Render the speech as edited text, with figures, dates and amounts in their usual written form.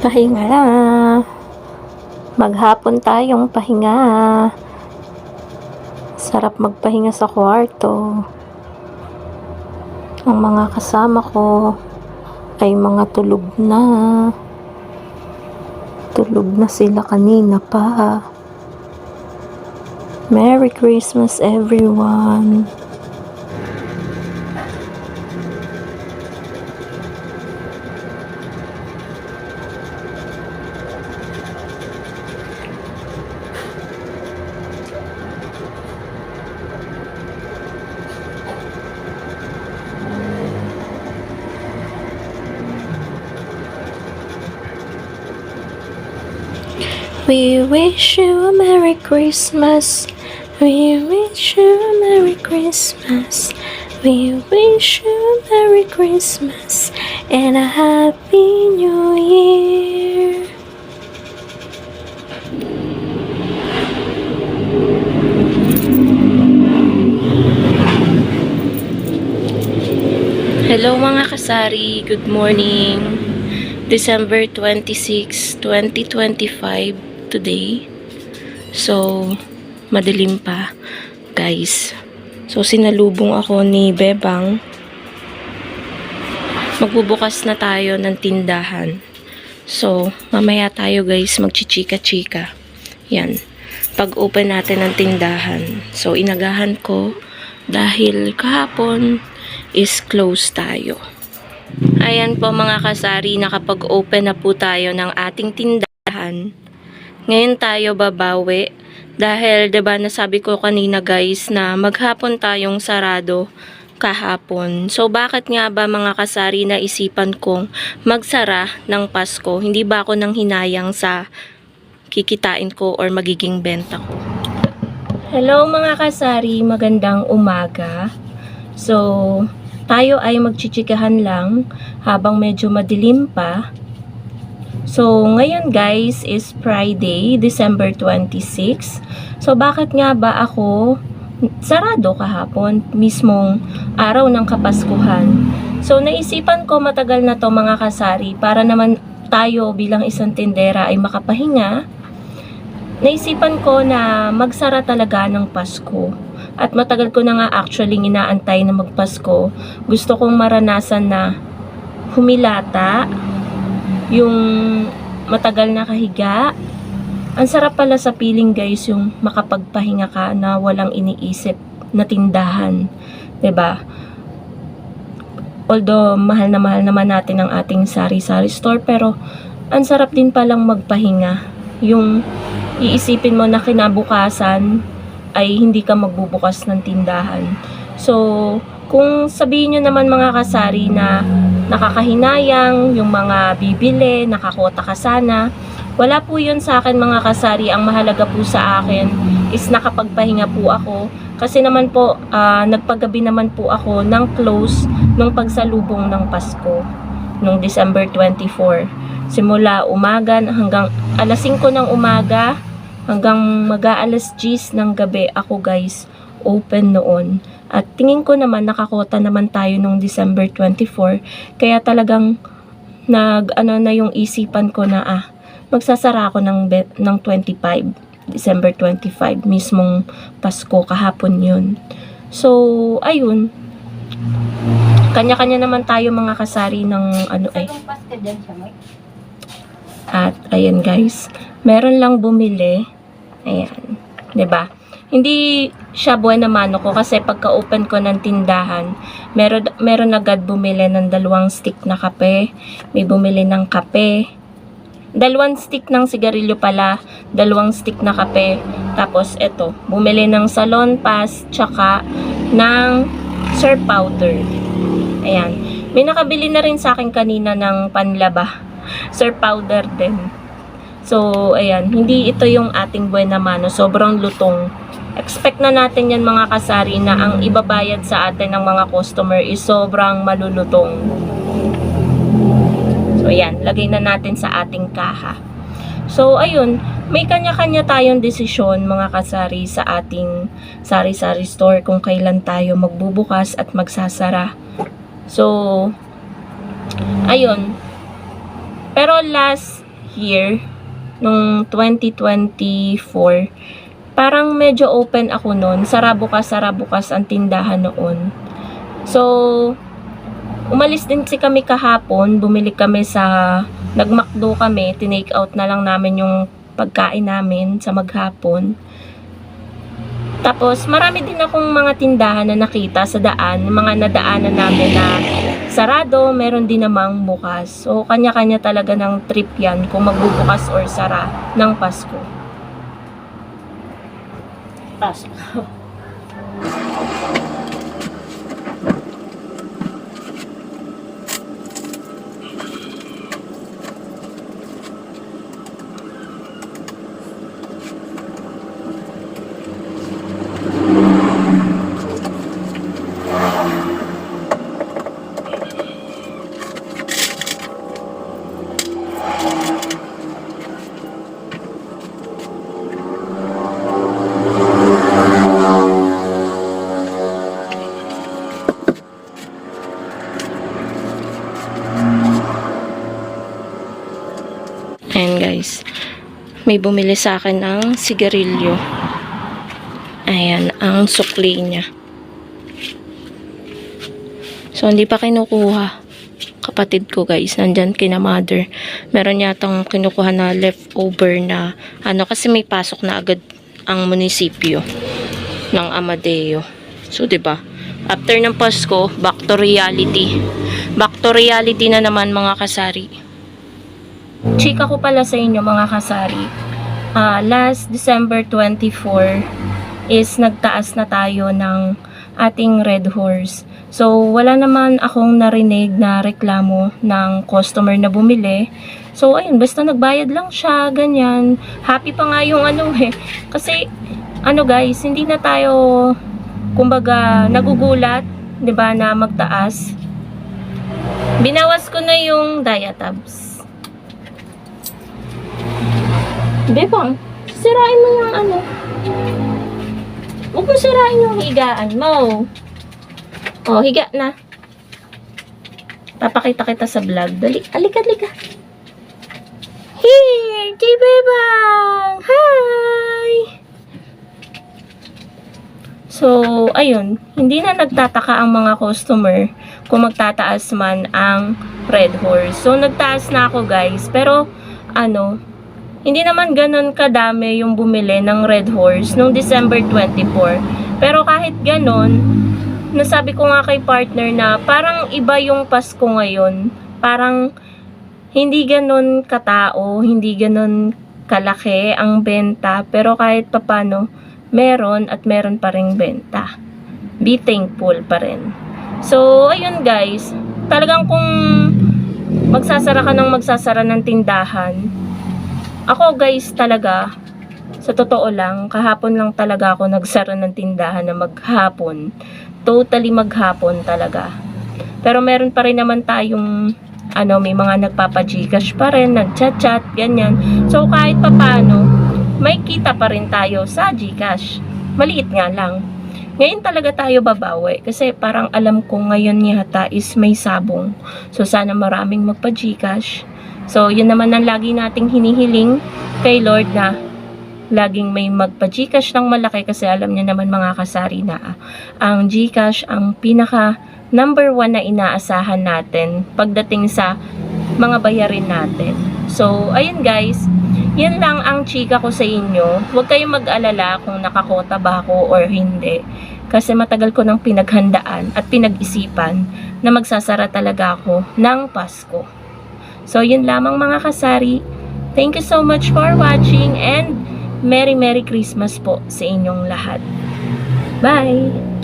Pahinga na. Maghapon tayong pahinga. Sarap magpahinga sa kwarto. Ang mga kasama ko ay mga tulog na. Tulog na sila kanina pa. Merry Christmas, everyone. We wish you a Merry Christmas. We wish you a Merry Christmas. We wish you a Merry Christmas and a Happy New Year. Hello mga kasari, good morning. December 26, 2025 today. So, madilim pa, guys. So, sinalubong ako ni Bebang. Magbubukas na tayo ng tindahan. So, mamaya tayo guys magchichika-chika. Yan. Pag-open natin ng tindahan. So, inagahan ko dahil kahapon is close tayo. Ayan po mga kasari, nakapag-open na po tayo ng ating tindahan. Ngayon tayo babawi dahil 'di ba nasabi ko kanina guys na maghapon tayong sarado kahapon. So bakit nga ba mga kasari naisipan kong magsara ng Pasko? Hindi ba ako nang hinayang sa kikitain ko or magiging benta ko? Hello mga kasari, magandang umaga. So tayo ay magchichikahan lang habang medyo madilim pa. So, ngayon guys is Friday, December 26. So, bakit nga ba ako sarado kahapon, mismong araw ng Kapaskuhan? So, naisipan ko matagal na to mga kasari para naman tayo bilang isang tindera ay makapahinga. Naisipan ko na magsara talaga ng Pasko. At matagal ko na nga actually inaantay na magpasko. Gusto kong maranasan na humilata, yung matagal na kahiga. Ang sarap pala sa feeling guys yung makapagpahinga ka na walang iniisip na tindahan, 'di ba? Although mahal naman natin ang ating sari-sari store, pero ang sarap din palang magpahinga. Yung iisipin mo na kinabukasan ay hindi ka magbubukas ng tindahan. So, kung sabihin nyo naman mga kasari na nakakahinayang, yung mga bibili, nakakota ka sana, wala po yun sa akin mga kasari. Ang mahalaga po sa akin is nakapagpahinga po ako. Kasi naman po, nagpagabi naman po ako ng close nung pagsalubong ng Pasko, nung December 24. Simula umaga hanggang alas 5 ng umaga, hanggang mag-aalas 10 ng gabi ako guys, open noon. At tingin ko naman nakakota naman tayo nung December 24. Kaya talagang nag-ano na yung isipan ko na magsasara ako ng 25. December 25 mismong Pasko, kahapon yun. So, ayun. Kanya-kanya naman tayo mga kasari ng At ayan guys, meron lang bumili. Ayan, 'di ba? Hindi siya buwan na mano ko kasi pagka-open ko ng tindahan, meron agad bumili ng 2 stick na kape, may bumili ng kape, 2 stick ng sigarilyo pala, 2 stick na kape, tapos eto, bumili ng salon pass, tsaka ng surf powder. Ayan, may nakabili na rin sa akin kanina ng panlaba, surf powder din. So, ayan, hindi ito yung ating buwan na mano, sobrang lutong. Expect na natin yan mga kasari na ang ibabayad sa atin ng mga customer is sobrang malulutong. So, ayan, lagay na natin sa ating kaha. So, ayun, may kanya-kanya tayong desisyon mga kasari sa ating sari-sari store kung kailan tayo magbubukas at magsasara. So, ayun. Pero year, nung 2024, parang medyo open ako noon. Sara bukas ang tindahan noon. So, umalis din kami kahapon. Bumili kami nag-McDo kami. Tinake out na lang namin yung pagkain namin sa maghapon. Tapos, marami din akong mga tindahan na nakita sa daan. Mga nadaanan namin na sarado, meron din namang bukas. So, kanya-kanya talaga ng trip yan kung magbubukas or sara ng Pasko. Pasko. Ayan guys, may bumili sa akin ng sigarilyo. Ayan, ang sukli niya. So, hindi pa kinukuha. Kapatid ko guys, nandyan kina mother. Meron yatang kinukuha na leftover na, kasi may pasok na agad ang munisipyo ng Amadeo. So, 'di ba? After ng Pasko, back to reality. Back to reality na naman mga kasari. Chika ko pala sa inyo mga kasari. Last December 24 is nagtaas na tayo ng ating Red Horse. So, wala naman akong narinig na reklamo ng customer na bumili. So, ayun, basta nagbayad lang siya, ganyan. Happy pa nga yung Kasi, guys, hindi na tayo, kumbaga, nagugulat, 'di ba, na magtaas. Binawas ko na yung diatabs. Bebang, sirain mo yung huwag mo sirain yung higaan mo. Oh, higa na. Papakita kita sa vlog. Dali, alika. Here, J Bebang! Hi! So, ayun. Hindi na nagtataka ang mga customer kung magtataas man ang Red Horse. So, nagtaas na ako guys. Pero, hindi naman ganun kadami yung bumili ng Red Horse nung December 24. Pero kahit ganun, nasabi ko nga kay partner na parang iba yung Pasko ngayon. Parang hindi ganun katao, hindi ganun kalaki ang benta. Pero kahit papano, meron at meron pa ring benta. Be thankful pa rin. So, ayun guys. Talagang kung magsasara ka ng tindahan, ako guys talaga, sa totoo lang, kahapon lang talaga ako nagsara ng tindahan na maghapon. Totally maghapon talaga. Pero meron pa rin naman tayong, may mga nagpapa-Gcash pa rin, nagchat-chat, ganyan. So kahit papano, may kita pa rin tayo sa Gcash. Maliit nga lang. Ngayon talaga tayo babawi kasi parang alam ko ngayon yata is may sabong. So sana maraming magpa-Gcash. So, yun naman ang lagi nating hinihiling kay Lord na laging may magpa-Gcash ng malaki kasi alam niya naman mga kasari na ang Gcash ang pinaka number 1 na inaasahan natin pagdating sa mga bayarin natin. So, ayun guys, yan lang ang chika ko sa inyo. Huwag kayong mag-alala kung nakakota ba ako or hindi. Kasi matagal ko nang pinaghandaan at pinag-isipan na magsasara talaga ako ng Pasko. So, yun lamang mga kasari. Thank you so much for watching and Merry Christmas po sa inyong lahat. Bye!